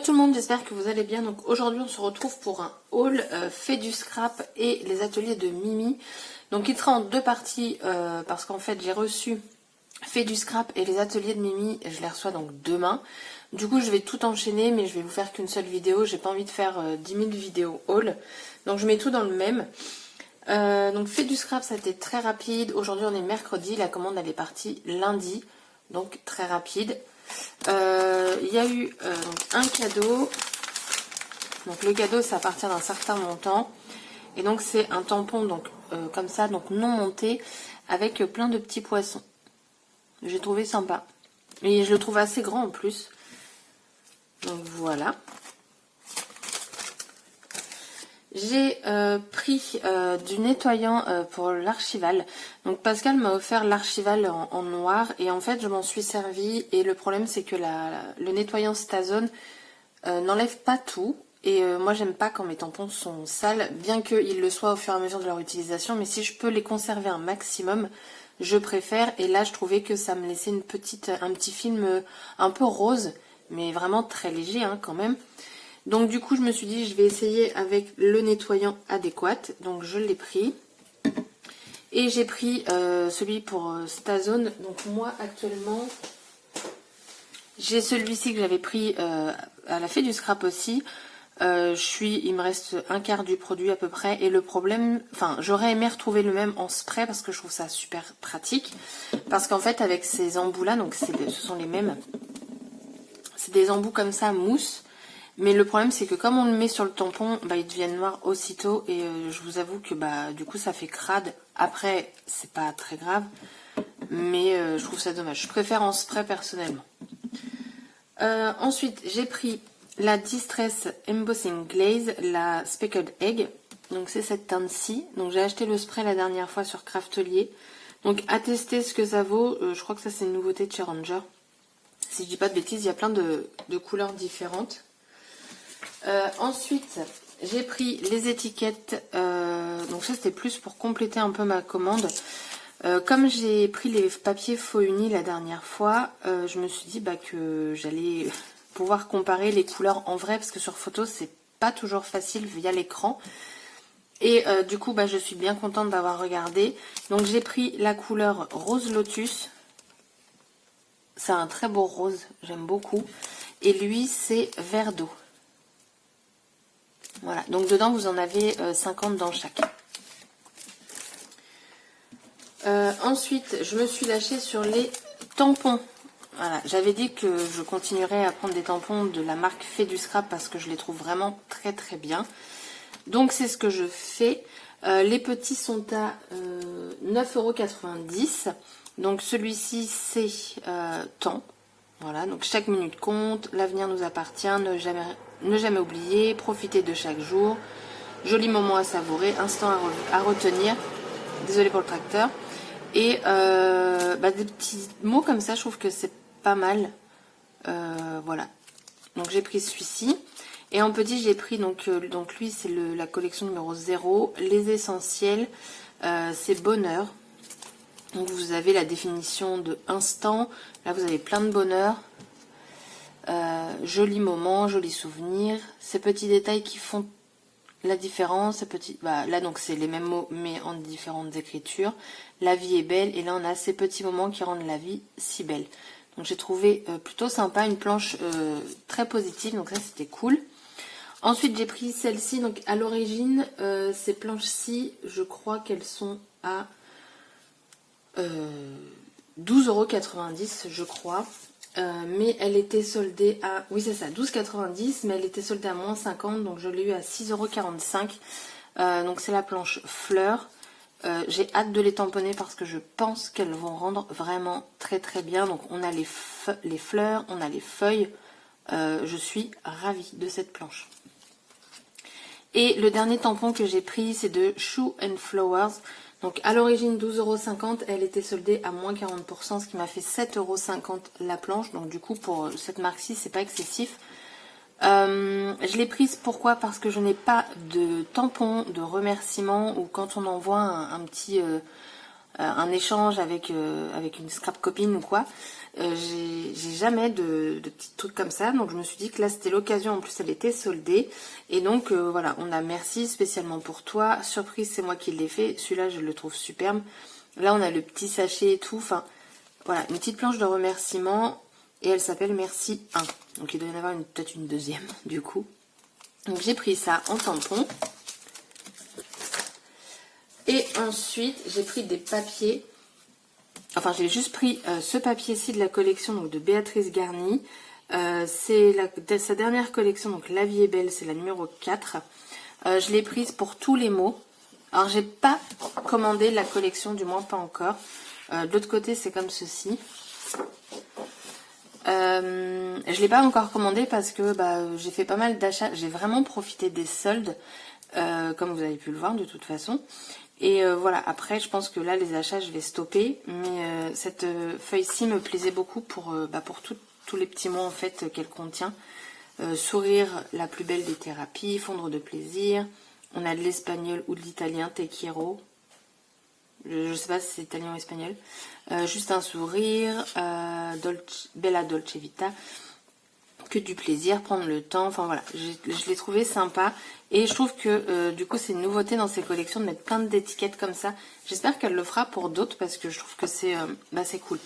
tout le monde, j'espère que vous allez bien. Donc aujourd'hui on se retrouve pour un haul fait du scrap et les ateliers de Mimi. Donc il sera en deux parties parce qu'en fait j'ai reçu fait du scrap et les ateliers de Mimi, je les reçois donc demain. Du coup je vais tout enchaîner mais je vais vous faire qu'une seule vidéo, j'ai pas envie de faire 10 000 vidéos haul. Donc je mets tout dans le même. Donc fait du scrap ça a été très rapide. Aujourd'hui on est mercredi, la commande elle est partie lundi. Donc très rapide. Il y a eu un cadeau. Donc le cadeau ça appartient d'un certain montant. Et donc c'est un tampon donc comme ça, donc non monté, avec plein de petits poissons. J'ai trouvé sympa. Et je le trouve assez grand en plus. Donc voilà. J'ai pris du nettoyant pour l'archival. Donc Pascal m'a offert l'archival en noir et en fait je m'en suis servi et le problème c'est que le nettoyant Stazone n'enlève pas tout et moi j'aime pas quand mes tampons sont sales, bien qu'ils le soient au fur et à mesure de leur utilisation, mais si je peux les conserver un maximum, je préfère. Et là je trouvais que ça me laissait un petit film un peu rose, mais vraiment très léger hein, quand même. Donc du coup je me suis dit je vais essayer avec le nettoyant adéquat. Donc je l'ai pris. Et j'ai pris celui pour Stazone. Donc moi actuellement j'ai celui-ci que j'avais pris à la fée du scrap aussi. Il me reste un quart du produit à peu près. Et le problème, enfin j'aurais aimé retrouver le même en spray parce que je trouve ça super pratique. Parce qu'en fait avec ces embouts là, donc ce sont les mêmes. C'est des embouts comme ça mousse. Mais le problème c'est que comme on le met sur le tampon, bah, ils deviennent noirs aussitôt et je vous avoue que bah, du coup ça fait crade. Après c'est pas très grave, mais je trouve ça dommage. Je préfère en spray personnellement. Ensuite j'ai pris la Distress Embossing Glaze, la Speckled Egg. Donc c'est cette teinte-ci. Donc j'ai acheté le spray la dernière fois sur Craftelier. Donc à tester ce que ça vaut. Je crois que ça c'est une nouveauté de chez Ranger. Si je dis pas de bêtises, il y a plein de couleurs différentes. Ensuite, j'ai pris les étiquettes. Donc ça, c'était plus pour compléter un peu ma commande. Comme j'ai pris les papiers faux unis la dernière fois, je me suis dit bah, que j'allais pouvoir comparer les couleurs en vrai, parce que sur photo, c'est pas toujours facile via l'écran. Et du coup, bah, je suis bien contente d'avoir regardé. Donc j'ai pris la couleur Rose Lotus. C'est un très beau rose, j'aime beaucoup. Et lui, c'est vert d'eau. Voilà, donc dedans vous en avez 50 dans chaque. Ensuite, je me suis lâchée sur les tampons. Voilà, j'avais dit que je continuerais à prendre des tampons de la marque Fait du Scrap parce que je les trouve vraiment très très bien. Donc c'est ce que je fais. Les petits sont à 9,90 €. Donc celui-ci c'est temps. Voilà, donc chaque minute compte, l'avenir nous appartient, ne jamais oublier, profiter de chaque jour, joli moment à savourer, instant à retenir, désolé pour le tracteur, et des petits mots comme ça, je trouve que c'est pas mal, voilà, donc j'ai pris celui-ci, et en petit j'ai pris, donc lui c'est la collection numéro 0, les essentiels, c'est bonheur. Donc vous avez la définition de instant, là vous avez plein de bonheur, jolis moments, jolis souvenirs, ces petits détails qui font la différence, ces petits, là donc c'est les mêmes mots mais en différentes écritures, la vie est belle, et là on a ces petits moments qui rendent la vie si belle. Donc j'ai trouvé plutôt sympa, une planche très positive, donc ça c'était cool. Ensuite j'ai pris celle-ci, donc à l'origine ces planches-ci, je crois qu'elles sont à 12,90 € je crois, mais elle était soldée à, oui c'est ça, 12,90 €, mais elle était soldée à moins 50, donc je l'ai eu à 6,45 €. Donc c'est la planche fleur. J'ai hâte de les tamponner parce que je pense qu'elles vont rendre vraiment très très bien. Donc on a les fleurs, on a les feuilles, je suis ravie de cette planche. Et le dernier tampon que j'ai pris, c'est de Shoe and Flowers. Donc à l'origine 12,50 €, elle était soldée à moins 40%, ce qui m'a fait 7,50 € la planche. Donc du coup pour cette marque-ci, c'est pas excessif. Je l'ai prise pourquoi? Parce que je n'ai pas de tampon de remerciement, ou quand on envoie un petit un échange avec une scrap copine ou quoi. J'ai jamais de petits trucs comme ça, donc je me suis dit que là c'était l'occasion, en plus elle était soldée, et donc voilà, on a merci spécialement pour toi, surprise c'est moi qui l'ai fait, celui-là je le trouve superbe. Là on a le petit sachet et tout, enfin voilà, une petite planche de remerciement, et elle s'appelle Merci 1, donc il doit y en avoir peut-être une deuxième du coup. Donc j'ai pris ça en tampon, et ensuite j'ai pris des papiers. Enfin, j'ai juste pris ce papier-ci de la collection donc de Béatrice Garny. C'est sa dernière collection, donc La vie est belle, c'est la numéro 4. Je l'ai prise pour tous les mots. Alors, j'ai pas commandé la collection, du moins pas encore. De l'autre côté, c'est comme ceci. Je l'ai pas encore commandé parce que j'ai fait pas mal d'achats. J'ai vraiment profité des soldes, comme vous avez pu le voir de toute façon. Et voilà, après je pense que là les achats je vais stopper, mais cette feuille-ci me plaisait beaucoup pour tous les petits mots en fait qu'elle contient. Sourire, la plus belle des thérapies, fondre de plaisir, on a de l'espagnol ou de l'italien, te quiero, je sais pas si c'est italien ou espagnol, juste un sourire, bella dolce vita, que du plaisir, prendre le temps, enfin voilà, je l'ai trouvé sympa, et je trouve que du coup c'est une nouveauté dans ces collections de mettre plein d'étiquettes comme ça. J'espère qu'elle le fera pour d'autres parce que je trouve que c'est cool.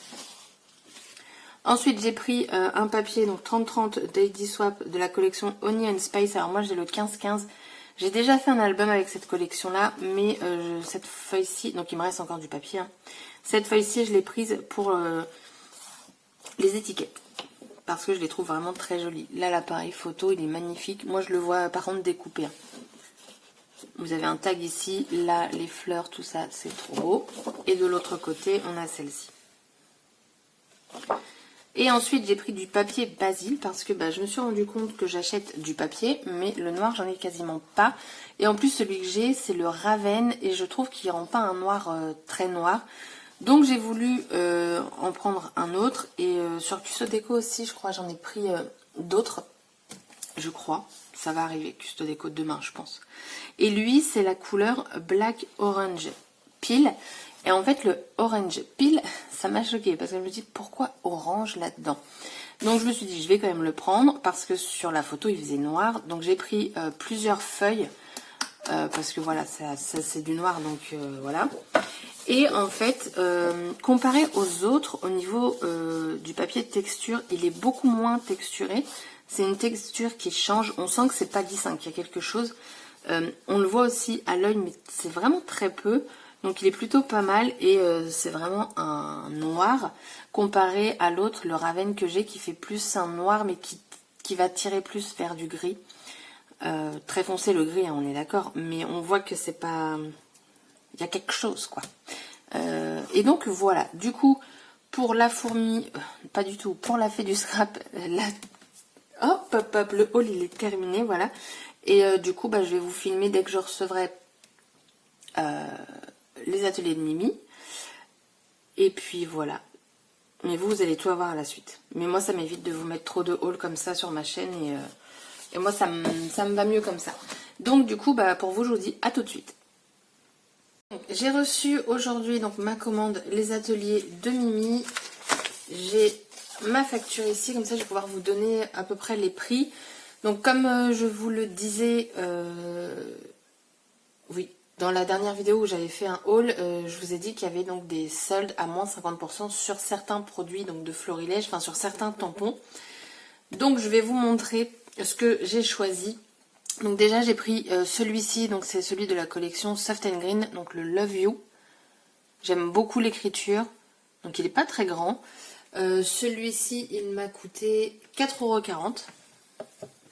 Ensuite j'ai pris un papier, donc 30-30 Daily Swap de la collection Honey and Spice. Alors moi j'ai le 15-15, j'ai déjà fait un album avec cette collection là, mais cette feuille-ci, donc il me reste encore du papier, hein. Cette feuille-ci je l'ai prise pour les étiquettes, parce que je les trouve vraiment très jolies. Là, l'appareil photo, il est magnifique. Moi, je le vois par contre découpé, hein. Vous avez un tag ici. Là, les fleurs, tout ça, c'est trop beau. Et de l'autre côté, on a celle-ci. Et ensuite, j'ai pris du papier Basile parce que je me suis rendu compte que j'achète du papier, mais le noir, j'en ai quasiment pas. Et en plus, celui que j'ai, c'est le Ravenne, et je trouve qu'il rend pas un noir très noir. Donc j'ai voulu en prendre un autre, et sur Custo Déco aussi je crois j'en ai pris d'autres, je crois, ça va arriver, Custo Déco demain je pense. Et lui c'est la couleur Black Orange Peel, et en fait le Orange Peel ça m'a choqué parce que je me dis pourquoi orange là-dedans. Donc je me suis dit je vais quand même le prendre parce que sur la photo il faisait noir, donc j'ai pris plusieurs feuilles parce que voilà ça c'est du noir, donc voilà. Et en fait, comparé aux autres, au niveau du papier de texture, il est beaucoup moins texturé. C'est une texture qui change. On sent que c'est pas lisse, hein, qu'il y a quelque chose. On le voit aussi à l'œil, mais c'est vraiment très peu. Donc il est plutôt pas mal, et c'est vraiment un noir comparé à l'autre, le Ravenne que j'ai, qui fait plus un noir, mais qui va tirer plus vers du gris. Très foncé le gris, hein, on est d'accord. Mais on voit que c'est pas... Il y a quelque chose, quoi. Et donc, voilà. Du coup, pour la fourmi... pas du tout. Pour la fée du scrap, hop, hop, hop, le haul, il est terminé, voilà. Et du coup, je vais vous filmer dès que je recevrai les ateliers de Mimi. Et puis, voilà. Mais vous allez tout avoir à la suite. Mais moi, ça m'évite de vous mettre trop de haul comme ça sur ma chaîne. Et moi, ça me va mieux comme ça. Donc, du coup, pour vous, je vous dis à tout de suite. J'ai reçu aujourd'hui donc ma commande, les ateliers de Mimi. J'ai ma facture ici, comme ça je vais pouvoir vous donner à peu près les prix. Donc comme je vous le disais, oui, dans la dernière vidéo où j'avais fait un haul, je vous ai dit qu'il y avait donc des soldes à moins 50% sur certains produits donc de Florilège, enfin sur certains tampons. Donc je vais vous montrer ce que j'ai choisi. Donc déjà j'ai pris celui-ci, donc c'est celui de la collection Soft and Green, donc le Love You. J'aime beaucoup l'écriture, donc il n'est pas très grand. Celui-ci il m'a coûté 4,40 €.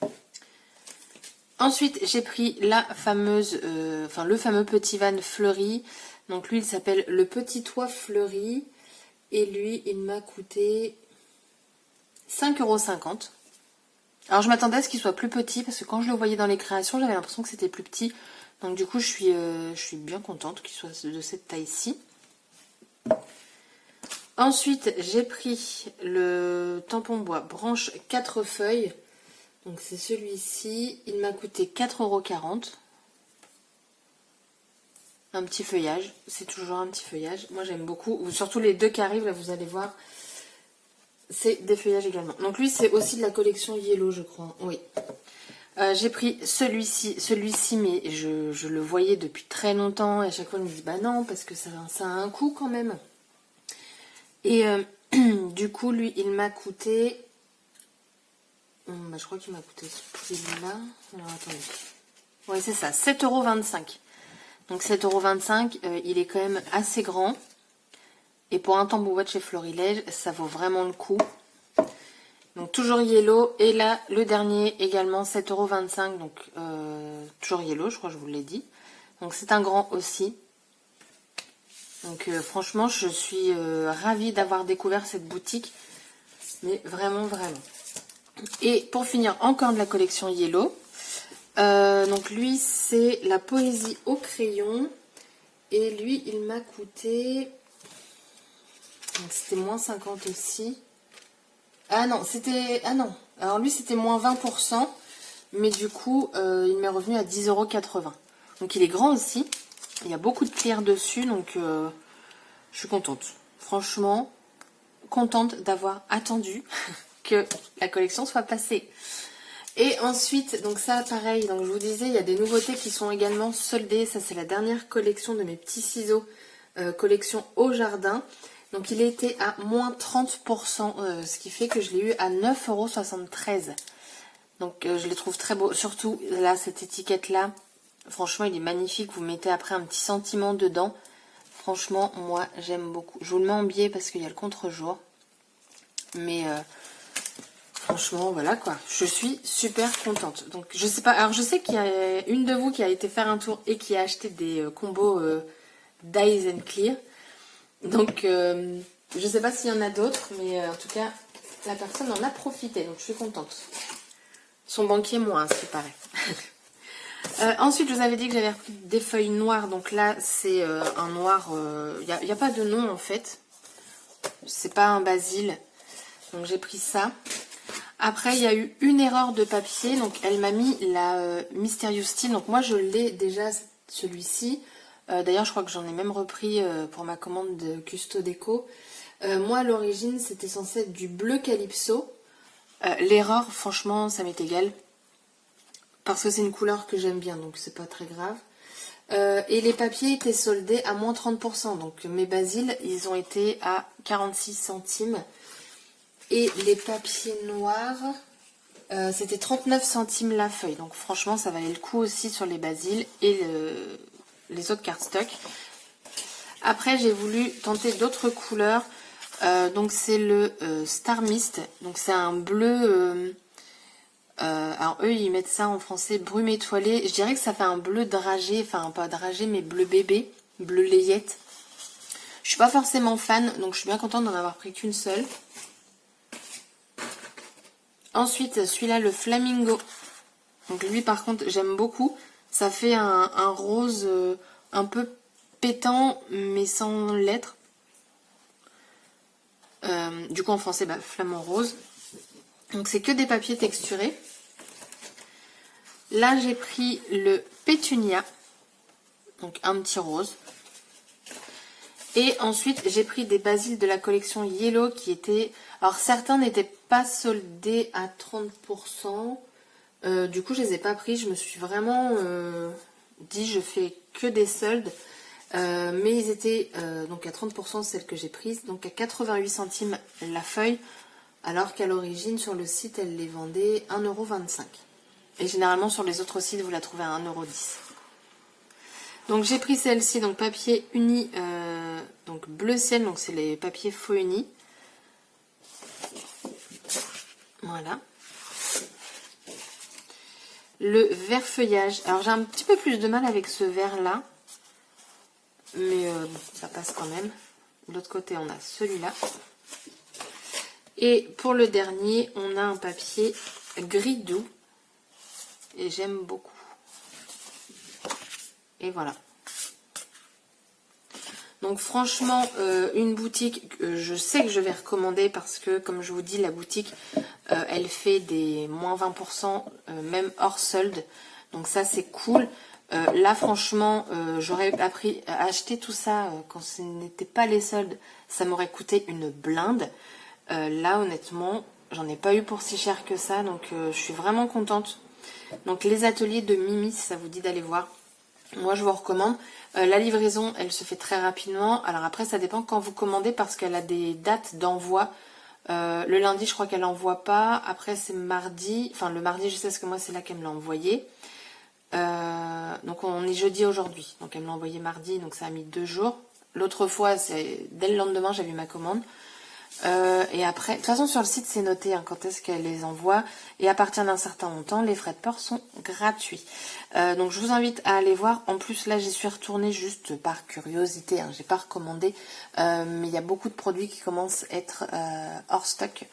Ensuite j'ai pris la fameuse, le fameux petit van fleuri. Donc lui il s'appelle le Petit Toit Fleuri, et lui il m'a coûté 5,50 €. Alors je m'attendais à ce qu'il soit plus petit parce que quand je le voyais dans les créations, j'avais l'impression que c'était plus petit. Donc du coup, je suis bien contente qu'il soit de cette taille-ci. Ensuite, j'ai pris le tampon bois branche 4 feuilles. Donc c'est celui-ci. Il m'a coûté 4,40 €. Un petit feuillage, c'est toujours un petit feuillage. Moi j'aime beaucoup, surtout les deux qui arrivent, là vous allez voir, c'est des feuillages également. Donc lui c'est aussi de la collection Yellow je crois, oui. J'ai pris celui-ci mais je le voyais depuis très longtemps et à chaque fois je me dis bah non parce que ça a un coût quand même. Et du coup lui il m'a coûté, je crois qu'il m'a coûté ce prix-là, alors attendez, ouais c'est ça, 7,25 €. Donc 7,25 €, il est quand même assez grand. Et pour un tambour de chez Florilège, ça vaut vraiment le coup. Donc toujours Yellow. Et là, le dernier également 7,25 €. Donc toujours Yellow, je crois que je vous l'ai dit. Donc c'est un grand aussi. Donc franchement, je suis ravie d'avoir découvert cette boutique. Mais vraiment, vraiment. Et pour finir, encore de la collection Yellow. Donc lui, c'est la poésie au crayon. Et lui, il m'a coûté... C'était moins 50 aussi. Ah non, c'était... Ah non. Alors lui, c'était moins 20%. Mais du coup, il m'est revenu à 10,80 €. Donc il est grand aussi. Il y a beaucoup de pierres dessus. Donc je suis contente. Franchement, contente d'avoir attendu que la collection soit passée. Et ensuite, donc ça pareil, donc je vous disais, il y a des nouveautés qui sont également soldées. Ça c'est la dernière collection de mes petits ciseaux, collection au jardin. Donc il était à moins 30%, ce qui fait que je l'ai eu à 9,73 €. Donc je les trouve très beaux. Surtout là, cette étiquette là, franchement il est magnifique. Vous mettez après un petit sentiment dedans. Franchement, moi j'aime beaucoup. Je vous le mets en biais parce qu'il y a le contre-jour. Mais... franchement, voilà quoi. Je suis super contente. Donc, je sais pas. Alors, je sais qu'il y a une de vous qui a été faire un tour et qui a acheté des combos Dyes and Clear. Donc, je sais pas s'il y en a d'autres, mais en tout cas, la personne en a profité. Donc, je suis contente. Son banquier, moi, hein, ce qui paraît. Ensuite, je vous avais dit que j'avais repris des feuilles noires. Donc là, c'est un noir. Il n'y a pas de nom en fait. C'est pas un basil. Donc, j'ai pris ça. Après, il y a eu une erreur de papier. Donc, elle m'a mis la Mysterious Steel. Donc, moi, je l'ai déjà, celui-ci. D'ailleurs, je crois que j'en ai même repris pour ma commande de Custo Déco. Moi, à l'origine, c'était censé être du bleu Calypso. L'erreur, franchement, ça m'est égal. Parce que c'est une couleur que j'aime bien, donc c'est pas très grave. Et les papiers étaient soldés à moins 30%. Donc, mes basiles, ils ont été à 46 centimes. Et les papiers noirs, c'était 39 centimes la feuille. Donc franchement, ça valait le coup aussi sur les basiles et les autres cardstock. Après, j'ai voulu tenter d'autres couleurs. Donc c'est le Star Mist. Donc c'est un bleu... alors eux, ils mettent ça en français brume étoilée. Je dirais que ça fait un bleu dragé. Enfin, pas dragé, mais bleu bébé. Bleu layette. Je suis pas forcément fan. Donc je suis bien contente d'en avoir pris qu'une seule. Ensuite, celui-là, le Flamingo. Donc lui, par contre, j'aime beaucoup. Ça fait un rose un peu pétant, mais sans lettres. Du coup, en français, bah, flamant rose. Donc c'est que des papiers texturés. Là, j'ai pris le Pétunia. Donc un petit rose. Et ensuite, j'ai pris des basiles de la collection Yellow qui étaient... Alors, certains n'étaient pas soldés à 30%. Du coup, je les ai pas pris. Je me suis vraiment dit, je fais que des soldes. Mais ils étaient donc à 30%, celles que j'ai prises. Donc à 88 centimes la feuille. Alors qu'à l'origine, sur le site, elle les vendait 1,25 €. Et généralement, sur les autres sites, vous la trouvez à 1,10 €. Donc j'ai pris celle-ci, donc papier uni, donc bleu ciel, donc c'est les papiers faux unis. Voilà. Le vert feuillage. Alors j'ai un petit peu plus de mal avec ce vert là. Mais ça passe quand même. De l'autre côté on a celui-là. Et pour le dernier, on a un papier gris doux. Et j'aime beaucoup. Et voilà. Donc franchement, une boutique que je sais que je vais recommander parce que, comme je vous dis, la boutique, elle fait des moins 20%, même hors solde. Donc ça, c'est cool. Là franchement j'aurais acheté tout ça quand ce n'était pas les soldes, ça m'aurait coûté une blinde. Là honnêtement j'en ai pas eu pour si cher que ça, donc je suis vraiment contente. Donc les ateliers de Mimi, si ça vous dit d'aller voir, moi je vous recommande. La livraison elle se fait très rapidement, alors après ça dépend quand vous commandez parce qu'elle a des dates d'envoi. Le lundi je crois qu'elle n'envoie pas, après c'est mardi, enfin le mardi je sais parce que moi c'est là qu'elle me l'a envoyé. Donc on est jeudi aujourd'hui, donc elle me l'a envoyé mardi, donc ça a mis 2 jours. L'autre fois, c'est dès le lendemain, j'ai vu ma commande. Et après, de toute façon sur le site c'est noté hein, quand est-ce qu'elle les envoie. Et à partir d'un certain montant, les frais de port sont gratuits. Donc je vous invite à aller voir. En plus là j'y suis retournée juste par curiosité, hein, j'ai pas recommandé. Mais il y a beaucoup de produits qui commencent à être hors stock.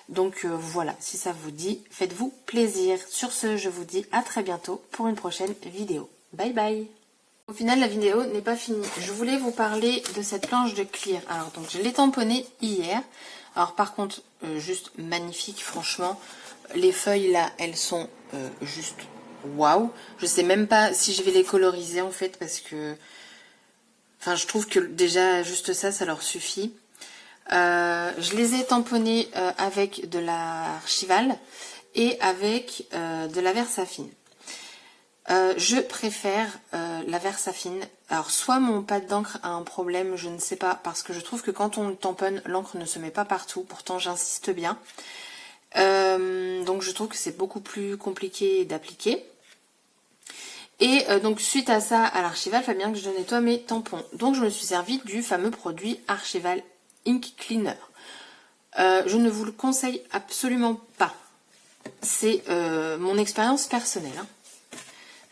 Donc voilà, si ça vous dit, faites-vous plaisir. Sur ce, je vous dis à très bientôt pour une prochaine vidéo. Bye bye. Au final, la vidéo n'est pas finie. Je voulais vous parler de cette planche de clear. Alors, donc, je l'ai tamponnée hier. Alors, par contre, juste magnifique, franchement. Les feuilles, là, elles sont juste waouh. Je sais même pas si je vais les coloriser, en fait, parce que... Enfin, je trouve que déjà, juste ça, ça leur suffit. Je les ai tamponnées avec de l'archival et avec de la Versafine. Je préfère la Versafine. Alors soit mon pad d'encre a un problème, je ne sais pas, parce que je trouve que quand on le tamponne, l'encre ne se met pas partout, pourtant j'insiste bien. Donc je trouve que c'est beaucoup plus compliqué d'appliquer. Et donc suite à ça, à l'archival, il fallait bien que je nettoie mes tampons. Donc je me suis servi du fameux produit Archival Ink Cleaner. Je ne vous le conseille absolument pas. C'est mon expérience personnelle, hein.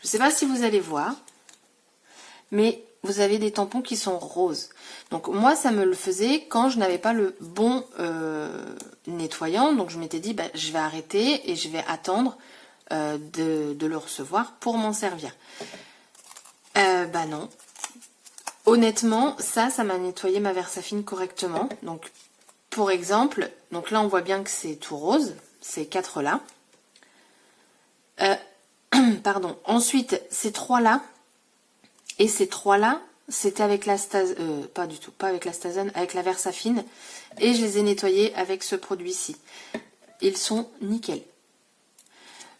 Je ne sais pas si vous allez voir, mais vous avez des tampons qui sont roses. Donc moi, ça me le faisait quand je n'avais pas le bon nettoyant. Donc je m'étais dit, bah, je vais arrêter et je vais attendre de le recevoir pour m'en servir. Bah non. Honnêtement, ça m'a nettoyé ma Versafine correctement. Donc pour exemple, donc là on voit bien que c'est tout rose, ces 4 là. Pardon. Ensuite, ces 3 là et ces 3 là, c'était avec la pas du tout, pas avec la Stazone, avec la Versafine, et je les ai nettoyés avec ce produit-ci. Ils sont nickel.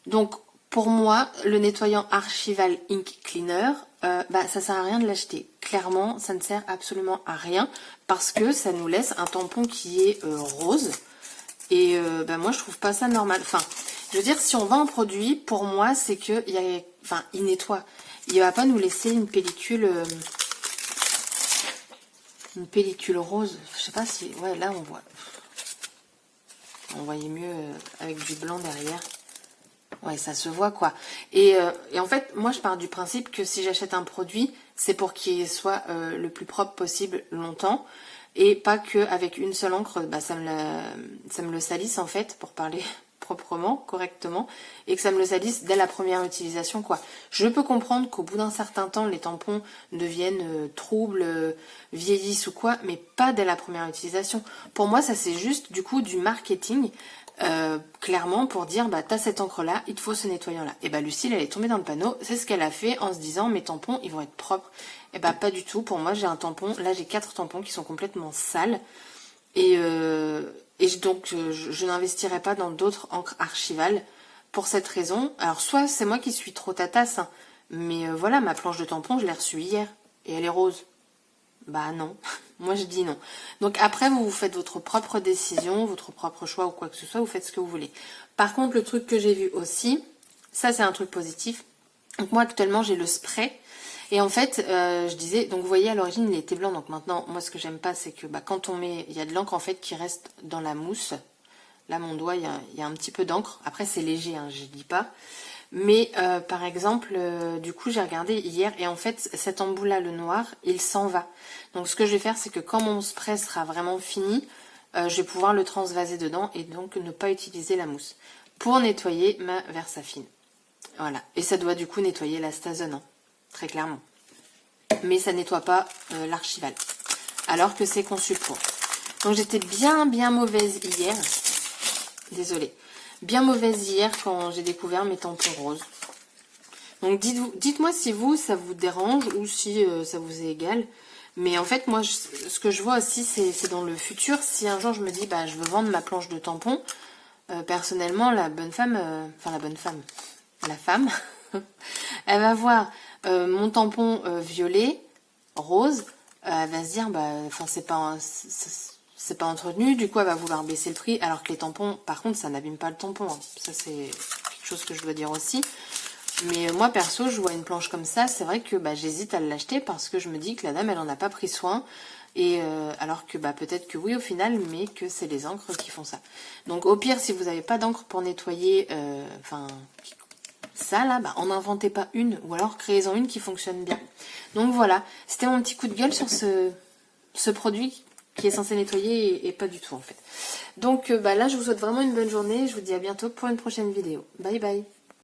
Donc pour moi, le nettoyant Archival Ink Cleaner, bah ça sert à rien de l'acheter. Clairement, ça ne sert absolument à rien parce que ça nous laisse un tampon qui est rose. Et bah moi je trouve pas ça normal. Enfin, je veux dire, si on vend un produit, pour moi c'est que il nettoie. Il va pas nous laisser une pellicule rose. Je sais pas si, ouais, là on voit. On voyait mieux avec du blanc derrière. Ouais, ça se voit quoi. Et en fait, moi je pars du principe que si j'achète un produit, c'est pour qu'il soit le plus propre possible longtemps. Et pas qu'avec une seule encre, bah, ça me le salisse en fait, pour parler proprement, correctement, et que ça me le salisse dès la première utilisation, quoi. Je peux comprendre qu'au bout d'un certain temps, les tampons deviennent troubles, vieillissent ou quoi, mais pas dès la première utilisation. Pour moi, ça c'est juste du coup du marketing, clairement pour dire, bah t'as cette encre là, il te faut ce nettoyant là. Et bah Lucille, elle est tombée dans le panneau, c'est ce qu'elle a fait en se disant, mes tampons, ils vont être propres. Et bah pas du tout, pour moi j'ai un tampon, là j'ai 4 tampons qui sont complètement sales, et donc je n'investirai pas dans d'autres encres archivales pour cette raison. Alors soit c'est moi qui suis trop tatasse, hein, mais voilà, ma planche de tampons je l'ai reçue hier et elle est rose. Bah non, moi je dis non. Donc après vous faites votre propre décision, votre propre choix ou quoi que ce soit, vous faites ce que vous voulez. Par contre le truc que j'ai vu aussi, ça c'est un truc positif. Donc moi actuellement j'ai le spray. Et en fait, je disais, donc vous voyez à l'origine il était blanc, donc maintenant moi ce que j'aime pas c'est que bah, quand on met, il y a de l'encre en fait qui reste dans la mousse. Là mon doigt il y a un petit peu d'encre, après c'est léger, hein, je dis pas. Mais par exemple, du coup j'ai regardé hier et en fait cet embout là, le noir, il s'en va. Donc ce que je vais faire c'est que quand mon spray sera vraiment fini, je vais pouvoir le transvaser dedans et donc ne pas utiliser la mousse. Pour nettoyer ma Versafine. Voilà, et ça doit du coup nettoyer la Stazone, hein. Très clairement. Mais ça nettoie pas l'archival. Alors que c'est conçu pour. Donc j'étais bien mauvaise hier. Désolée. Bien mauvaise hier quand j'ai découvert mes tampons roses. Donc dites-moi si vous, ça vous dérange ou si ça vous est égal. Mais en fait, moi, ce que je vois aussi, c'est dans le futur. Si un jour je me dis, bah, je veux vendre ma planche de tampons, personnellement, la bonne femme, la femme, elle va voir mon tampon violet, rose, elle va se dire, bah, enfin, c'est pas entretenu, du coup, elle va vouloir baisser le prix, alors que les tampons, par contre, ça n'abîme pas le tampon. Hein. Ça, c'est quelque chose que je dois dire aussi. Mais moi, perso, je vois une planche comme ça, c'est vrai que bah, j'hésite à l'acheter parce que je me dis que la dame, elle en a pas pris soin. Et alors que bah, peut-être que oui au final, mais que c'est les encres qui font ça. Donc au pire, si vous n'avez pas d'encre pour nettoyer, ça là, bah, en inventez pas une, ou alors créez-en une qui fonctionne bien. Donc voilà, c'était mon petit coup de gueule sur ce produit qui est censé nettoyer et pas du tout en fait. Donc bah, là, je vous souhaite vraiment une bonne journée, je vous dis à bientôt pour une prochaine vidéo. Bye bye.